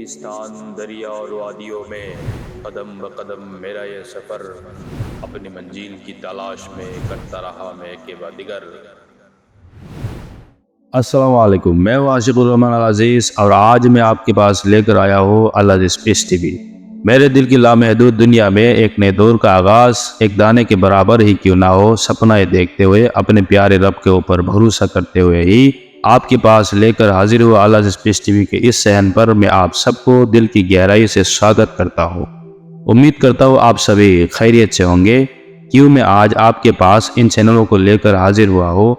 ریگستان دریا اور وادیوں میں قدم بقدم میرا یہ سفر اپنی منزل کی تلاش میں کرتا رہا میں کے بعد دیگر۔ السلام علیکم، میں ہوں عاشق الرحمن العزیز اور آج میں آپ کے پاس لے کر آیا ہوں العزیز پیس ٹی وی۔ میرے دل کی لامحدود دنیا میں ایک نئے دور کا آغاز ایک دانے کے برابر ہی کیوں نہ ہو، سپنا دیکھتے ہوئے اپنے پیارے رب کے اوپر بھروسہ کرتے ہوئے ہی آپ کے پاس لے کر حاضر ہوا العزیز پیس ٹی وی کے اس صحن پر میں آپ سب کو دل کی گہرائی سے سواگت کرتا ہوں۔ امید کرتا ہوں آپ سبھی خیریت سے ہوں گے۔ کیوں میں آج آپ کے پاس ان چینلوں کو لے کر حاضر ہوا ہوں،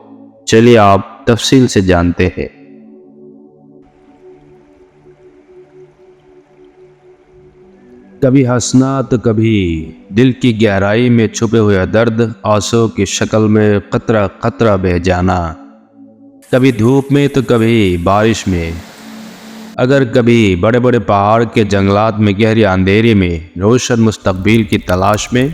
چلیے آپ تفصیل سے جانتے ہیں۔ کبھی ہنسنا تو کبھی دل کی گہرائی میں چھپے ہوئے درد، آنسو کی شکل میں قطرہ قطرہ بہہ جانا، کبھی دھوپ میں تو کبھی بارش میں، اگر کبھی بڑے بڑے پہاڑ کے جنگلات میں گہری اندھیرے میں روشن مستقبل کی تلاش میں،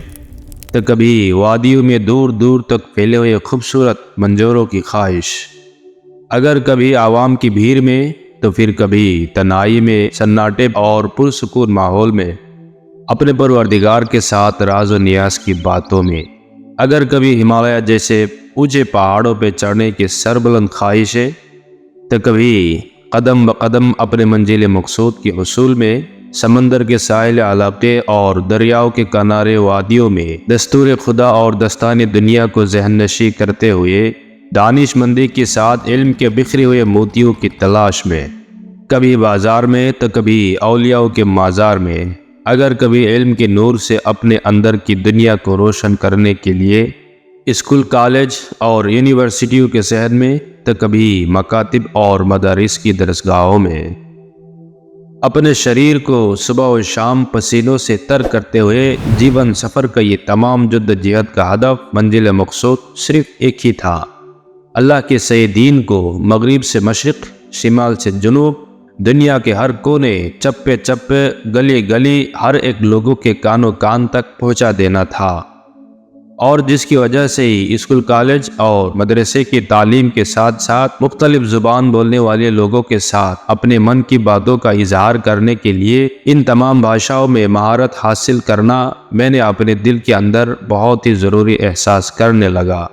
تو کبھی وادیوں میں دور دور تک پھیلے ہوئے خوبصورت منظروں کی خواہش، اگر کبھی عوام کی بھیڑ میں تو پھر کبھی تنہائی میں سناٹے اور پرسکون ماحول میں اپنے پروردگار کے ساتھ راز و نیاز کی باتوں میں، اگر کبھی ہمالیہ جیسے اونچے پہاڑوں پہ چڑھنے کی سربلند خواہشیں، تو کبھی قدم بقدم اپنے منزل مقصود کے حصول میں سمندر کے ساحل علاقے اور دریاؤں کے کنارے وادیوں میں دستور خدا اور دستان دنیا کو ذہن نشین کرتے ہوئے دانش مندی کے ساتھ علم کے بکھرے ہوئے موتیوں کی تلاش میں، کبھی بازار میں تو کبھی اولیاءوں کے مزار میں، اگر کبھی علم کے نور سے اپنے اندر کی دنیا کو روشن کرنے کے لیے اسکول، کالج اور یونیورسٹیوں کے شہر میں، تو کبھی مکاتب اور مدارس کی درسگاہوں میں، اپنے شریر کو صبح و شام پسینوں سے تر کرتے ہوئے جیون سفر کا یہ تمام جدوجہد کا ہدف، منزل مقصود صرف ایک ہی تھا: اللہ کے صحیح دین کو مغرب سے مشرق، شمال سے جنوب، دنیا کے ہر کونے، چپے چپے، گلی گلی، ہر ایک لوگوں کے کانوں کان تک پہنچا دینا تھا، اور جس کی وجہ سے ہی اسکول، کالج اور مدرسے کی تعلیم کے ساتھ ساتھ مختلف زبان بولنے والے لوگوں کے ساتھ اپنے من کی باتوں کا اظہار کرنے کے لیے ان تمام بھاشاؤں میں مہارت حاصل کرنا میں نے اپنے دل کے اندر بہت ہی ضروری احساس کرنے لگا۔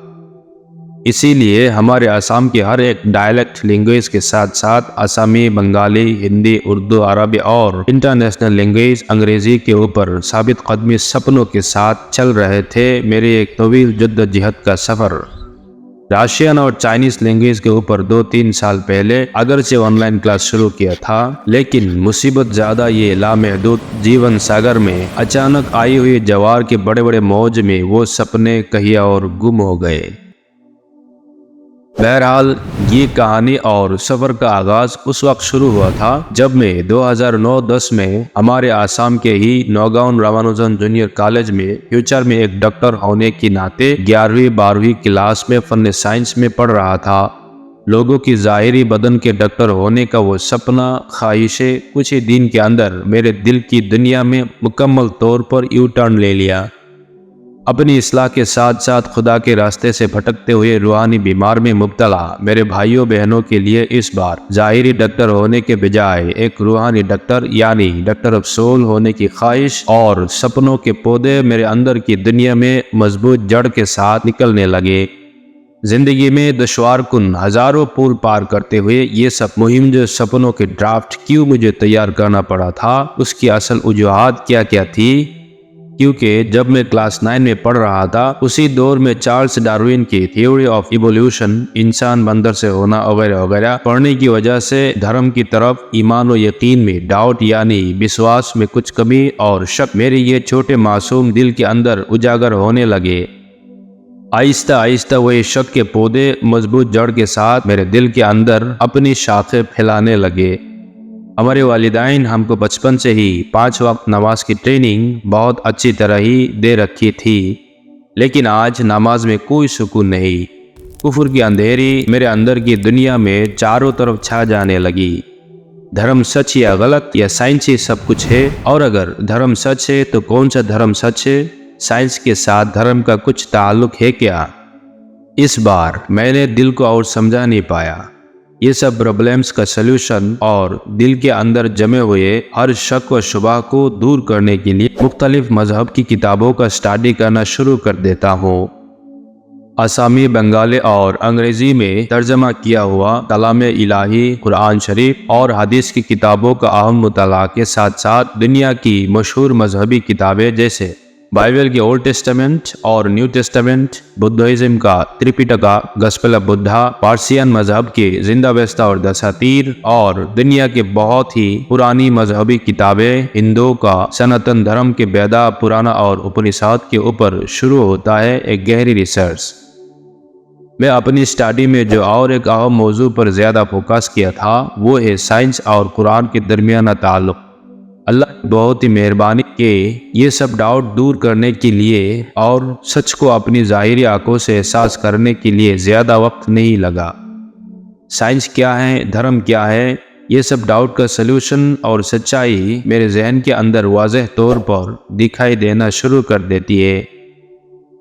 اسی لیے ہمارے آسام کے ہر ایک ڈائلیکٹ لینگویج کے ساتھ ساتھ آسامی، بنگالی، ہندی، اردو، عربی اور انٹرنیشنل لینگویج انگریزی کے اوپر ثابت قدمی سپنوں کے ساتھ چل رہے تھے میرے ایک طویل جدوجہد کا سفر۔ راشین اور چائنیز لینگویج کے اوپر 2-3 سال پہلے اگرچہ آن لائن کلاس شروع کیا تھا، لیکن مصیبت زیادہ یہ لامحدود جیون ساگر میں اچانک آئی ہوئی جوار کے بڑے بڑے موج میں وہ سپنے کہیں اور گم ہو گئے۔ بہرحال یہ کہانی اور سفر کا آغاز اس وقت شروع ہوا تھا جب میں 2009-10 میں ہمارے آسام کے ہی نوگاؤں رامانوجن جونیئر کالج میں فیوچر میں ایک ڈاکٹر ہونے کی ناطے 11ویں-12ویں کلاس میں فن سائنس میں پڑھ رہا تھا۔ لوگوں کی ظاہری بدن کے ڈاکٹر ہونے کا وہ سپنا، خواہشیں کچھ ہی دن کے اندر میرے دل کی دنیا میں مکمل طور پر یو ٹرن لے لیا۔ اپنی اصلاح کے ساتھ ساتھ خدا کے راستے سے بھٹکتے ہوئے روحانی بیمار میں مبتلا میرے بھائیوں بہنوں کے لیے اس بار ظاہری ڈاکٹر ہونے کے بجائے ایک روحانی ڈاکٹر یعنی ڈاکٹر آف سول ہونے کی خواہش اور سپنوں کے پودے میرے اندر کی دنیا میں مضبوط جڑ کے ساتھ نکلنے لگے۔ زندگی میں دشوار کن ہزاروں پول پار کرتے ہوئے یہ سب مہم جو سپنوں کے ڈرافٹ کیوں مجھے تیار کرنا پڑا تھا، اس کی اصل وجوہات کیا کیا تھی؟ کیونکہ جب میں کلاس 9 میں پڑھ رہا تھا اسی دور میں چارلس ڈارون کی تھیوری آف ایوولوشن، انسان بندر سے ہونا وغیرہ وغیرہ پڑھنے کی وجہ سے دھرم کی طرف، ایمان و یقین میں ڈاؤٹ یعنی وشواس میں کچھ کمی اور شک میرے یہ چھوٹے معصوم دل کے اندر اجاگر ہونے لگے۔ آہستہ آہستہ وہ شک کے پودے مضبوط جڑ کے ساتھ میرے دل کے اندر اپنی شاخیں پھیلانے لگے۔ ہمارے والدین ہم کو بچپن سے ہی 5 وقت نماز کی ٹریننگ بہت اچھی طرح ہی دے رکھی تھی، لیکن آج نماز میں کوئی سکون نہیں۔ کفر کی اندھیری میرے اندر کی دنیا میں چاروں طرف چھا جانے لگی۔ دھرم سچ یا غلط یا سائنس ہی سب کچھ ہے، اور اگر دھرم سچ ہے تو کون سا دھرم سچ ہے؟ سائنس کے ساتھ دھرم کا کچھ تعلق ہے کیا؟ اس بار میں نے دل کو اور سمجھا نہیں پایا۔ یہ سب پرابلمس کا سلوشن اور دل کے اندر جمے ہوئے ہر شک و شبہ کو دور کرنے کے لیے مختلف مذہب کی کتابوں کا اسٹڈی کرنا شروع کر دیتا ہوں۔ آسامی، بنگالی اور انگریزی میں ترجمہ کیا ہوا کلام الہی، قرآن شریف اور حدیث کی کتابوں کا اہم مطالعہ کے ساتھ ساتھ دنیا کی مشہور مذہبی کتابیں جیسے بائبل کے اولڈ ٹیسٹامنٹ اور نیو ٹیسٹامنٹ، بدھزم کا تریپیٹکا، گسپل آف بدھا، پارسین مذہب کے زندہ ویستا اور دساتیر، اور دنیا کے بہت ہی پرانی مذہبی کتابیں ہندوؤں کا سناتن دھرم کے ویدا، پرانا اور اپنشاد کے اوپر شروع ہوتا ہے ایک گہری ریسرچ۔ میں اپنی اسٹڈی میں جو اور ایک اہم موضوع پر زیادہ فوکس کیا تھا وہ ہے سائنس اور قرآن کے درمیانہ تعلق۔ اللہ کی بہت ہی مہربانی کہ یہ سب ڈاؤٹ دور کرنے کے لیے اور سچ کو اپنی ظاہری آنکھوں سے احساس کرنے کے لیے زیادہ وقت نہیں لگا۔ سائنس کیا ہے، دھرم کیا ہے، یہ سب ڈاؤٹ کا سلوشن اور سچائی میرے ذہن کے اندر واضح طور پر دکھائی دینا شروع کر دیتی ہے۔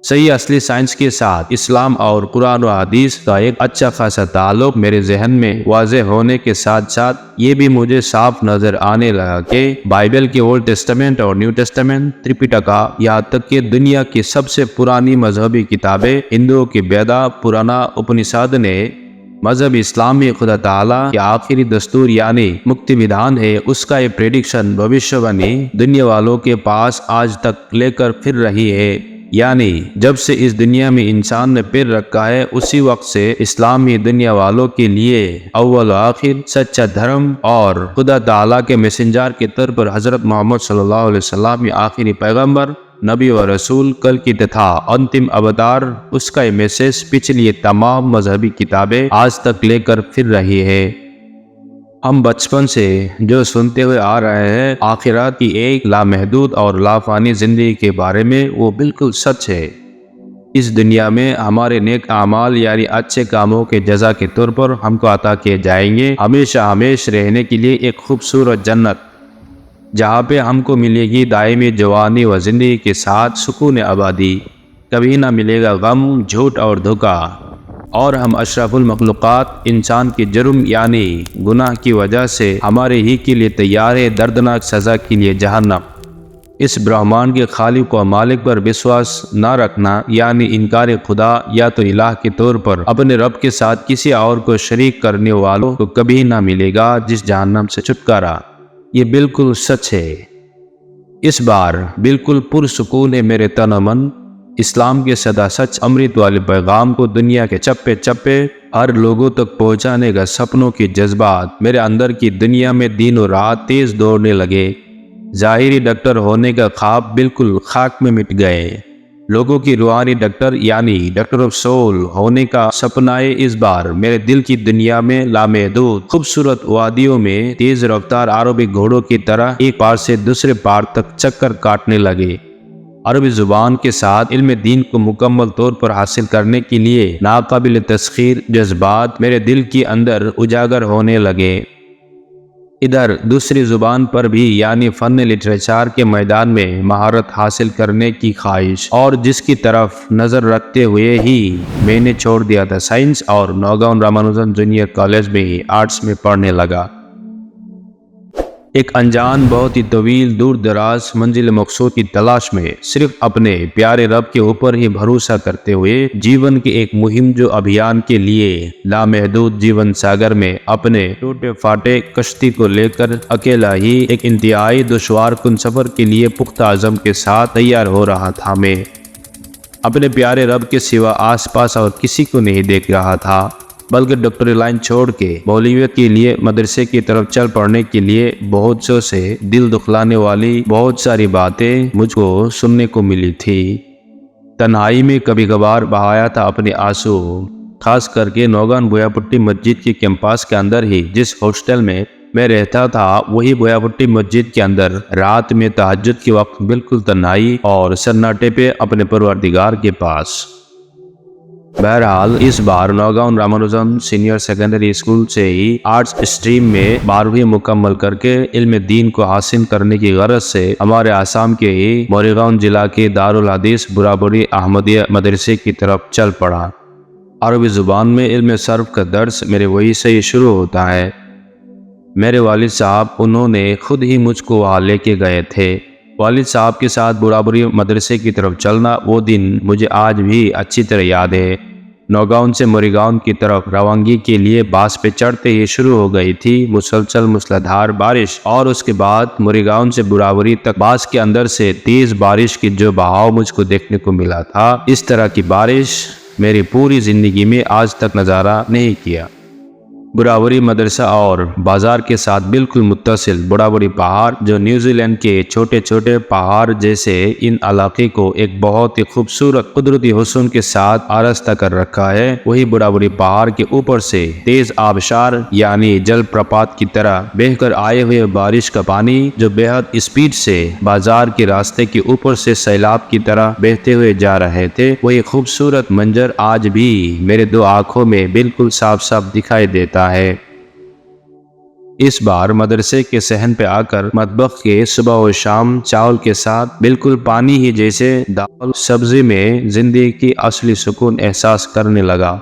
صحیح اصلی سائنس کے ساتھ اسلام اور قرآن و حدیث کا ایک اچھا خاصا تعلق میرے ذہن میں واضح ہونے کے ساتھ ساتھ یہ بھی مجھے صاف نظر آنے لگا کہ بائبل کے اولڈ ٹیسٹامنٹ اور نیو ٹیسٹامنٹ، تریپیٹکا، یہاں تک کہ دنیا کی سب سے پرانی مذہبی کتابیں ہندوؤں کے ویدا، پرانا، اپنشاد نے مذہب اسلامی خدا تعالیٰ کے آخری دستور یعنی مکتی ودھان ہے، اس کا یہ پریڈکشن بھوشیوانی دنیا والوں کے پاس آج تک لے کر پھر رہی ہے۔ یعنی جب سے اس دنیا میں انسان نے پیر رکھا ہے اسی وقت سے اسلام ہی دنیا والوں کے لیے اول و آخر سچا دھرم اور خدا تعالیٰ کے میسنجر کے طور پر حضرت محمد صلی اللہ علیہ وسلم آخری پیغمبر، نبی و رسول، کل کی تتھا انتم اوتار، اس کا یہ میسج پچھلی تمام مذہبی کتابیں آج تک لے کر پھر رہی ہے۔ ہم بچپن سے جو سنتے ہوئے آ رہے ہیں آخرت کی ایک لامحدود اور لافانی زندگی کے بارے میں، وہ بالکل سچ ہے۔ اس دنیا میں ہمارے نیک اعمال یعنی اچھے کاموں کے جزا کے طور پر ہم کو عطا کیے جائیں گے ہمیشہ ہمیشہ رہنے کے لیے ایک خوبصورت جنت، جہاں پہ ہم کو ملے گی دائمی جوانی و زندگی کے ساتھ سکون آبادی، کبھی نہ ملے گا غم، جھوٹ اور دھوکہ، اور ہم اشرف المخلوقات انسان کے جرم یعنی گناہ کی وجہ سے ہمارے ہی کے لیے تیار ہے دردناک سزا کے لیے جہنم۔ اس برہمان کے خالق و مالک پر وشواس نہ رکھنا یعنی انکار خدا یا تو الہ کے طور پر اپنے رب کے ساتھ کسی اور کو شریک کرنے والوں کو کبھی نہ ملے گا جس جہنم سے چھٹکارا۔ یہ بالکل سچ ہے۔ اس بار بالکل پرسکون ہے میرے تن و من۔ اسلام کے سدا سچ امرت والے پیغام کو دنیا کے چپے چپے ہر لوگوں تک پہنچانے کا سپنوں کی جذبات میرے اندر کی دنیا میں دن و رات تیز دوڑنے لگے۔ ظاہری ڈاکٹر ہونے کا خواب بالکل خاک میں مٹ گئے۔ لوگوں کی روحانی ڈاکٹر یعنی ڈاکٹر آف سول ہونے کا سپنا اس بار میرے دل کی دنیا میں لامحدود خوبصورت وادیوں میں تیز رفتار عربی گھوڑوں کی طرح ایک پار سے دوسرے پار تک چکر کاٹنے لگے۔ عربی زبان کے ساتھ علم دین کو مکمل طور پر حاصل کرنے کے لیے ناقابل تسخیر جذبات میرے دل کے اندر اجاگر ہونے لگے۔ ادھر دوسری زبان پر بھی یعنی فن لٹریچر کے میدان میں مہارت حاصل کرنے کی خواہش، اور جس کی طرف نظر رکھتے ہوئے ہی میں نے چھوڑ دیا تھا سائنس اور نوگاؤں رامانوجن جونیئر کالج میں ہی آرٹس میں پڑھنے لگا۔ ایک انجان بہت ہی طویل دور دراز منزل مقصود کی تلاش میں صرف اپنے پیارے رب کے اوپر ہی بھروسہ کرتے ہوئے جیون کے ایک مہم جو ابھیان کے لیے لامحدود جیون ساگر میں اپنے ٹوٹے پھاٹے کشتی کو لے کر اکیلا ہی ایک انتہائی دشوار کن سفر کے لیے پختہ عزم کے ساتھ تیار ہو رہا تھا۔ میں اپنے پیارے رب کے سوا آس پاس اور کسی کو نہیں دیکھ رہا تھا، بلکہ ڈاکٹری لائن چھوڑ کے بولیویا کے لیے مدرسے کی طرف چل پڑنے کے لیے بہت سے دل دکھلانے والی بہت ساری باتیں مجھ کو سننے کو ملی تھی۔ تنہائی میں کبھی کبھار بہایا تھا اپنے آنسو، خاص کر کے نوگان بویا پٹی مسجد کے کیمپس کے اندر ہی جس ہاسٹل میں میں رہتا تھا، وہی بویا پٹی مسجد کے اندر رات میں تہجد کے وقت بالکل تنہائی اور سناٹے پہ اپنے پروردگار کے پاس۔ بہرحال اس بار نوگاؤں رامانوجن سینئر سیکنڈری اسکول سے ہی آرٹس اسٹریم میں 12ویں مکمل کر کے علم دین کو حاصل کرنے کی غرض سے ہمارے آسام کے ہی موریگاؤں ضلع کے دارالحدیث برابری احمدیہ مدرسے کی طرف چل پڑا۔ عربی زبان میں علم صرف کا درس میرے وہی سے ہی شروع ہوتا ہے۔ میرے والد صاحب انہوں نے خود ہی مجھ کو وہاں لے کے گئے تھے۔ والد صاحب کے ساتھ برابری مدرسے کی طرف چلنا وہ دن مجھے آج بھی اچھی طرح یاد ہے۔ نوگاؤں سے موریگاؤں کی طرف روانگی کے لیے باس پہ چڑھتے ہی شروع ہو گئی تھی مسلسل موسلادھار بارش، اور اس کے بعد موریگاؤں سے براوری تک باس کے اندر سے تیز بارش کی جو بہاؤ مجھ کو دیکھنے کو ملا تھا، اس طرح کی بارش میری پوری زندگی میں آج تک نظارہ نہیں کیا۔ براوری مدرسہ اور بازار کے ساتھ بالکل متصل براوری پہاڑ، جو نیوزی لینڈ کے چھوٹے چھوٹے پہاڑ جیسے ان علاقے کو ایک بہت ہی خوبصورت قدرتی حسن کے ساتھ آراستہ کر رکھا ہے، وہی براوری پہاڑ کے اوپر سے تیز آبشار یعنی جل پرپات کی طرح بہہ کر آئے ہوئے بارش کا پانی جو بے حد اسپیڈ سے بازار کے راستے کے اوپر سے سیلاب کی طرح بہتے ہوئے جا رہے تھے، وہی خوبصورت منظر آج بھی میرے دو آنکھوں میں بالکل صاف صاف دکھائی دیتا ہے۔ اس بار مدرسے کے صحن پہ آ کر مطبخ کے صبح و شام چاول کے ساتھ بالکل پانی ہی جیسے دال سبزی میں زندگی کی اصلی سکون احساس کرنے لگا۔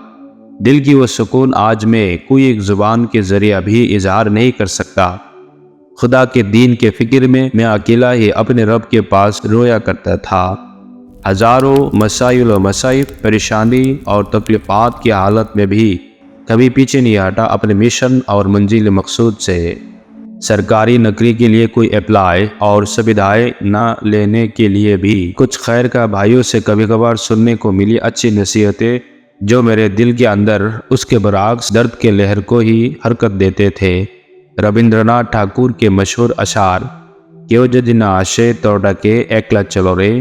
دل کی وہ سکون آج میں کوئی ایک زبان کے ذریعہ بھی اظہار نہیں کر سکتا۔ خدا کے دین کے فکر میں اکیلا ہی اپنے رب کے پاس رویا کرتا تھا۔ ہزاروں مسائل و مصائب، پریشانی اور تکلیفات کی حالت میں بھی کبھی پیچھے نہیں ہٹا اپنے مشن اور منزل مقصود سے۔ سرکاری نوکری کے لیے کوئی اپلائی اور سویدھائیں نہ لینے کے لیے بھی کچھ خیر کا بھائیوں سے کبھی کبھار سننے کو ملی اچھی نصیحتیں، جو میرے دل کے اندر اس کے برعکس درد کے لہر کو ہی حرکت دیتے تھے۔ ربندر ناتھ ٹھاکر کے مشہور اشعار کیو جدنا آشے توڑا کے ایکلا چلو رے،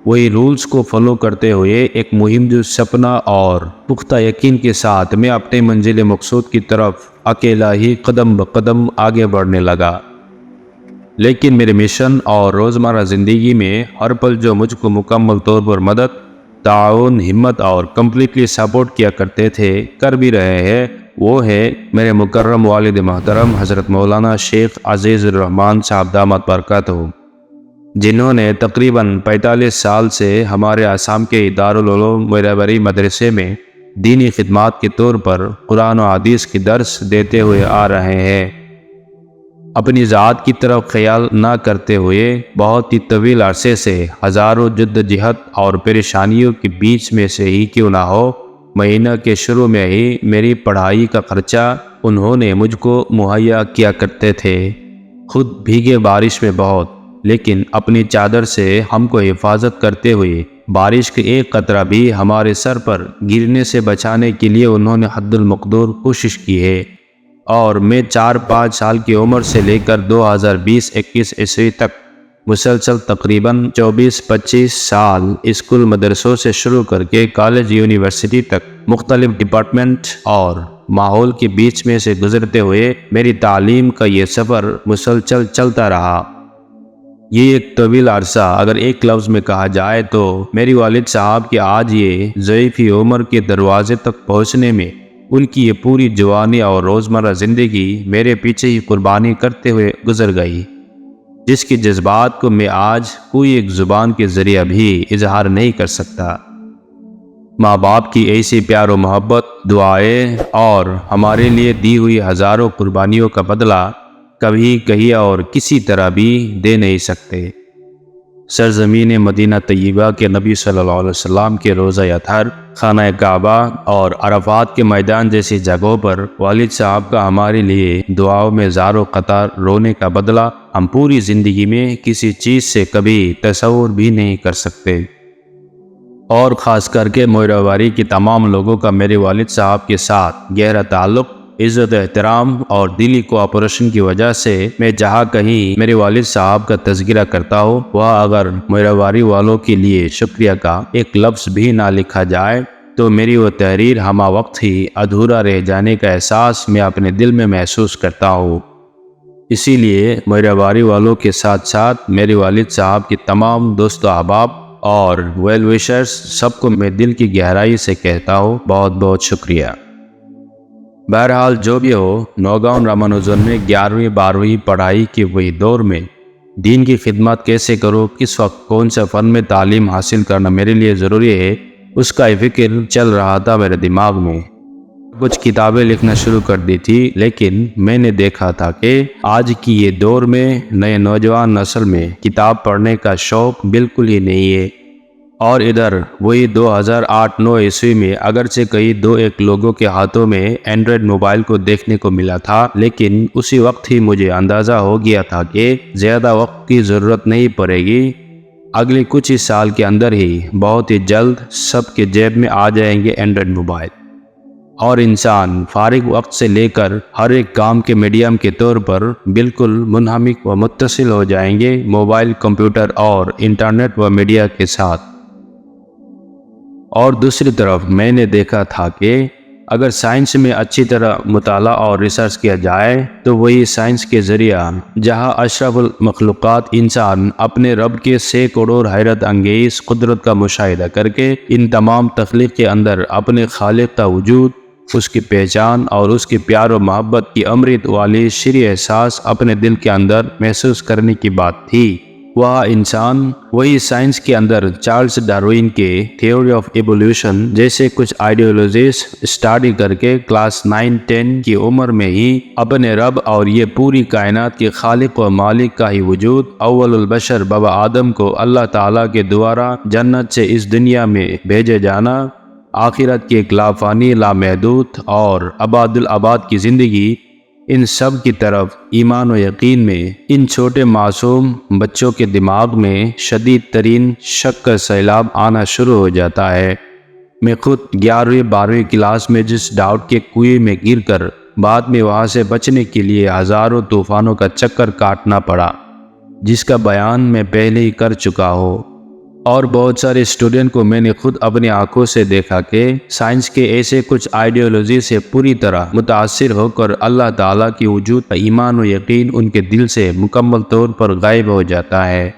وہی رولز کو فالو کرتے ہوئے ایک مہم جو سپنا اور پختہ یقین کے ساتھ میں اپنے منزل مقصود کی طرف اکیلا ہی قدم بقدم آگے بڑھنے لگا۔ لیکن میرے مشن اور روزمرہ زندگی میں ہر پل جو مجھ کو مکمل طور پر مدد، تعاون، ہمت اور کمپلیٹلی سپورٹ کیا کرتے تھے، کر بھی رہے ہیں، وہ ہے میرے مکرم والد محترم حضرت مولانا شیخ عزیز الرحمان صاحب دامت برکاتہ، جنہوں نے تقریباً 45 سال سے ہمارے آسام کے دارالعلوم براوری مدرسے میں دینی خدمات کے طور پر قرآن و حدیث کی درس دیتے ہوئے آ رہے ہیں۔ اپنی ذات کی طرف خیال نہ کرتے ہوئے بہت ہی طویل عرصے سے ہزاروں جدوجہد اور پریشانیوں کے بیچ میں سے ہی کیوں نہ ہو، مہینہ کے شروع میں ہی میری پڑھائی کا خرچہ انہوں نے مجھ کو مہیا کیا کرتے تھے۔ خود بھیگے بارش میں بہت، لیکن اپنی چادر سے ہم کو حفاظت کرتے ہوئے بارش کے ایک قطرہ بھی ہمارے سر پر گرنے سے بچانے کے لیے انہوں نے حد المقدور کوشش کی ہے، اور میں 4-5 سال کی عمر سے لے کر 2020-21 عیسوی تک مسلسل تقریباً 24-25 سال اسکول مدرسوں سے شروع کر کے کالج یونیورسٹی تک مختلف ڈپارٹمنٹ اور ماحول کے بیچ میں سے گزرتے ہوئے میری تعلیم کا یہ سفر مسلسل چلتا رہا۔ یہ ایک طویل عرصہ اگر ایک لفظ میں کہا جائے تو میری والد صاحب کی آج یہ ضعیفی عمر کے دروازے تک پہنچنے میں ان کی یہ پوری جوانی اور روزمرہ زندگی میرے پیچھے ہی قربانی کرتے ہوئے گزر گئی، جس کے جذبات کو میں آج کوئی ایک زبان کے ذریعہ بھی اظہار نہیں کر سکتا۔ ماں باپ کی ایسی پیار و محبت، دعائیں اور ہمارے لیے دی ہوئی ہزاروں قربانیوں کا بدلہ کبھی کہیں اور کسی طرح بھی دے نہیں سکتے۔ سرزمین مدینہ طیبہ کے نبی صلی اللہ علیہ وسلم کے روضہ اطہر، خانہ کعبہ اور عرفات کے میدان جیسی جگہوں پر والد صاحب کا ہمارے لیے دعاؤں میں زار و قطار رونے کا بدلہ ہم پوری زندگی میں کسی چیز سے کبھی تصور بھی نہیں کر سکتے۔ اور خاص کر کے موریواری کے تمام لوگوں کا میرے والد صاحب کے ساتھ گہرا تعلق، عزت و احترام اور دلی کوآپریشن کی وجہ سے میں جہاں کہیں میرے والد صاحب کا تذکرہ کرتا ہوں، وہاں اگر موریواری والوں کے لیے شکریہ کا ایک لفظ بھی نہ لکھا جائے تو میری وہ تحریر ہمہ وقت ہی ادھورا رہ جانے کا احساس میں اپنے دل میں محسوس کرتا ہوں۔ اسی لیے موریواری والوں کے ساتھ ساتھ میرے والد صاحب کے تمام دوست و احباب اور ویل وشرز سب کو میں دل کی گہرائی سے کہتا ہوں بہت بہت شکریہ۔ بہرحال جو بھی ہو، نوگاؤں رامانوجن میں 11ویں-12ویں پڑھائی کے وہی دور میں دین کی خدمت کیسے کرو، کس وقت کون سے فن میں تعلیم حاصل کرنا میرے لیے ضروری ہے، اس کا فکر چل رہا تھا میرے دماغ میں۔ کچھ کتابیں لکھنا شروع کر دی تھی، لیکن میں نے دیکھا تھا کہ آج کی یہ دور میں نئے نوجوان نسل میں کتاب پڑھنے کا شوق بالکل ہی نہیں ہے۔ اور ادھر وہی 2008-9 عیسوی میں اگرچہ کئی 2-1 لوگوں کے ہاتھوں میں اینڈرائڈ موبائل کو دیکھنے کو ملا تھا، لیکن اسی وقت ہی مجھے اندازہ ہو گیا تھا کہ زیادہ وقت کی ضرورت نہیں پڑے گی۔ اگلے کچھ ہی سال کے اندر ہی بہت ہی جلد سب کے جیب میں آ جائیں گے اینڈرائڈ موبائل، اور انسان فارغ وقت سے لے کر ہر ایک کام کے میڈیم کے طور پر بالکل منہمک و متصل ہو جائیں گے موبائل، کمپیوٹر اور انٹرنیٹ و میڈیا کے ساتھ۔ اور دوسری طرف میں نے دیکھا تھا کہ اگر سائنس میں اچھی طرح مطالعہ اور ریسرچ کیا جائے تو وہی سائنس کے ذریعہ جہاں اشرف المخلوقات انسان اپنے رب کے سینکڑوں حیرت انگیز قدرت کا مشاہدہ کر کے ان تمام تخلیق کے اندر اپنے خالق کا وجود، اس کی پہچان اور اس کی پیار و محبت کی امرت والی شرعی احساس اپنے دل کے اندر محسوس کرنے کی بات تھی، وہ انسان وہی سائنس کے اندر چارلس ڈارون کے تھیوری آف ایوولوشن جیسے کچھ آئیڈیالوجیز اسٹڈی کر کے کلاس 9-10 کی عمر میں ہی اپنے رب اور یہ پوری کائنات کے خالق و مالک کا ہی وجود، اول البشر بابا آدم کو اللہ تعالیٰ کے دوارا جنت سے اس دنیا میں بھیجے جانا، آخرت کی ایک لافانی لامحدود اور اباد الاباد کی زندگی، ان سب کی طرف ایمان و یقین میں ان چھوٹے معصوم بچوں کے دماغ میں شدید ترین شک کا سیلاب آنا شروع ہو جاتا ہے۔ میں خود 11ویں-12ویں کلاس میں جس ڈاؤٹ کے کنویں میں گر کر بعد میں وہاں سے بچنے کے لیے ہزاروں طوفانوں کا چکر کاٹنا پڑا، جس کا بیان میں پہلے ہی کر چکا ہوں، اور بہت سارے اسٹوڈنٹ کو میں نے خود اپنی آنکھوں سے دیکھا کہ سائنس کے ایسے کچھ آئیڈیالوجی سے پوری طرح متاثر ہو کر اللہ تعالیٰ کی وجود کا ایمان و یقین ان کے دل سے مکمل طور پر غائب ہو جاتا ہے۔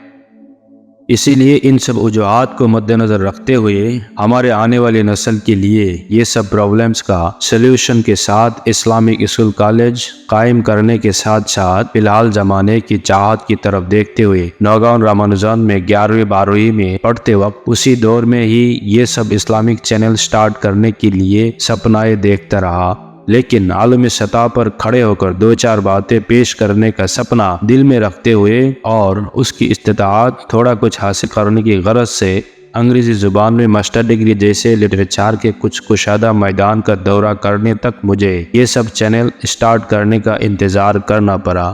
اسی لیے ان سب وجوہات کو مد نظر رکھتے ہوئے ہمارے آنے والی نسل کے لیے یہ سب پرابلمز کا سلیوشن کے ساتھ اسلامک اسکول کالج قائم کرنے کے ساتھ ساتھ فی الحال زمانے کی چاہت کی طرف دیکھتے ہوئے نوگاؤں رامانوجن میں 11ویں-12ویں میں پڑھتے وقت اسی دور میں ہی یہ سب اسلامک چینل سٹارٹ کرنے کے لیے سپنائے دیکھتا رہا، لیکن عالمی سطح پر کھڑے ہو کر 2-4 باتیں پیش کرنے کا سپنا دل میں رکھتے ہوئے اور اس کی استطاعت تھوڑا کچھ حاصل کرنے کی غرض سے انگریزی زبان میں ماسٹر ڈگری جیسے لٹریچر کے کچھ کشادہ میدان کا دورہ کرنے تک مجھے یہ سب چینل سٹارٹ کرنے کا انتظار کرنا پڑا،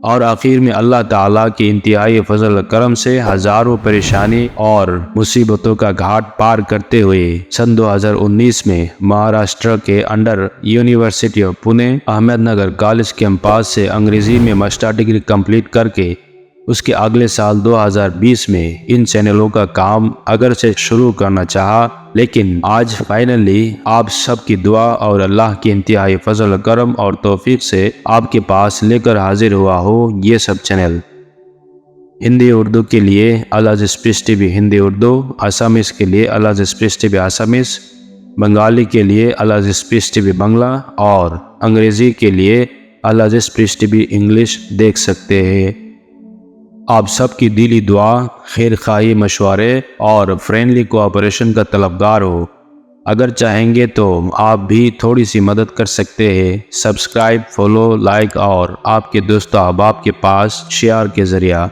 اور آخر میں اللہ تعالیٰ کی انتہائی فضل و کرم سے ہزاروں پریشانی اور مصیبتوں کا گھاٹ پار کرتے ہوئے سن 2019 میں مہاراشٹر کے under university of Pune Ahmednagar college campus سے انگریزی میں ماسٹر ڈگری کمپلیٹ کر کے اس کے اگلے سال 2020 میں ان چینلوں کا کام اگرچہ شروع کرنا چاہا، لیکن آج فائنلی آپ سب کی دعا اور اللہ کی انتہائی فضل و کرم اور توفیق سے آپ کے پاس لے کر حاضر ہوا ہو یہ سب چینل۔ ہندی اردو کے لیے العز speech T V Hindi Urdu, Assamese کے لیے العز speech T V Assamese, Bengali کے لیے العز اسپیچ ٹی وی بنگلہ، اور انگریزی کے لیے العز اسپیچ ٹی وی انگلش دیکھ سکتے ہیں۔ آپ سب کی دلی دعا، خیر خواہی، مشورے اور فرینڈلی کوآپریشن کا طلبگار ہو۔ اگر چاہیں گے تو آپ بھی تھوڑی سی مدد کر سکتے ہیں، سبسکرائب، فالو، لائک اور آپ کے دوست و احباب کے پاس شیئر کے ذریعہ۔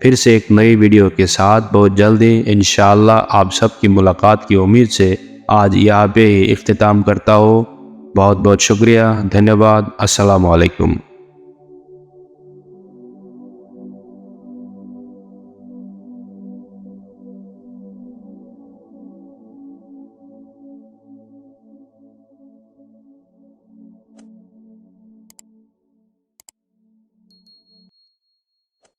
پھر سے ایک نئی ویڈیو کے ساتھ بہت جلدی انشاءاللہ آپ سب کی ملاقات کی امید سے آج یہاں پہ ہی اختتام کرتا ہوں۔ بہت بہت شکریہ، دھنیہ واد، السلام علیکم۔